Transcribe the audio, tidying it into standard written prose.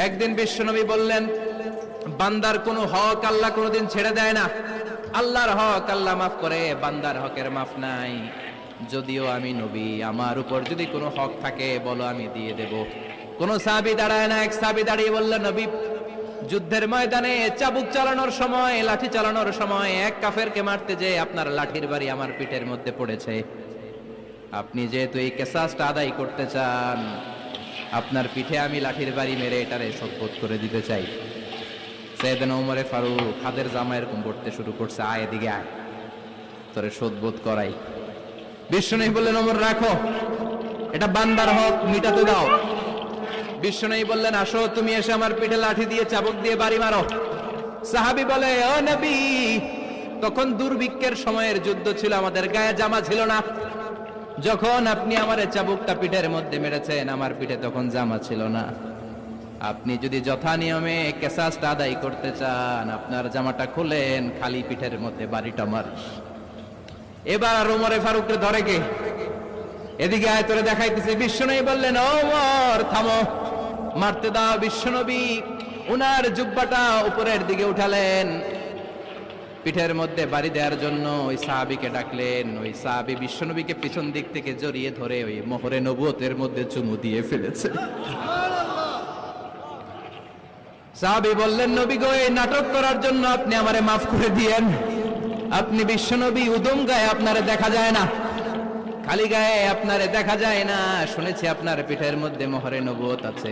একদিন বিশ্বনবী বললেন, বান্দার কোনো হক আল্লাহ কোনোদিন ছেড়ে দেয় না। আল্লাহর হক আল্লাহ মাফ করে, বান্দার হকের মাফ নাই। যদিও আমি নবী, আমার উপর যদি কোনো হক থাকে বলো, আমি দিয়ে দেব। কোন সাহাবী দাঁড়ায় না। এক সাহাবী দাঁড়িয়ে বললেন, নবী, যুদ্ধের ময়দানে চাবুক চালানোর সময়, লাঠি চালানোর সময় এক কাফেরকে মারতে যে আপনার লাঠির বাড়ি আমার পিঠের মধ্যে পড়েছে। আপনি যেহেতু এই কিসাসটা আদায় করতে চান, আপনার পিঠে আমি লাঠির বাড়ি মেরে এটারে শোধ করে দিতে চাই। সাইয়েদনা ওমরে ফারুক হাতের জামা এরকম পড়তে শুরু করছে, আয় এদিকে আয়, তোরে শোধ করাই। বিশ্বনবী বললেন, ওমর রাখো, এটা বান্দার হক, মিটাতে দাও। বিশ্বনবী বললেন, আসো, তুমি এসে আমার পিঠে লাঠি দিয়ে চাবুক দিয়ে বাড়ি মারো। সাহাবী বলে, ও নবী, তখন দুর্ভিক্ষের সময়ের যুদ্ধ ছিল, আমাদের গায়ে জামা ছিল না। যখন আপনি আমার চাবুকটা পিঠের মধ্যে মেরেছেন, আমার পিঠে তখন জামা ছিল না। আপনি যদি যথা নিয়মে কিসাসটা আদায় করতে চান, আপনার জামাটা খুলেন, খালি পিঠের মধ্যে বাড়িটা মার। এবার আর ওমরে ফারুককে ধরে কে? এদিকে আয়, তোরে দেখাইতেছি। বিশ্বনবী বললেন, ওমর থামো, মারতে দাও। বিশ্বনবী উনার জুব্বাটা উপরের দিকে উঠালেন, পিঠের মধ্যে বাড়ি দেওয়ার জন্য ওই সাহাবীকে ডাকলেন। ওই সাহাবী বিশ্বনবীকে পিছন দিক থেকে জড়িয়ে ধরে ওই মোহরে নবুয়তের মধ্যে চুমু দিয়ে ফেলেছে। সাহাবী বললেন, নবী গো, এই নাটক করার জন্য আপনি আমারে মাফ করে দিয়েন। আপনি বিশ্বনবী, উদম গায়ে আপনারে দেখা যায় না, খালি গায়ে আপনারে দেখা যায় না। শুনেছি আপনার পিঠের মধ্যে মোহরে নবুয়ত আছে।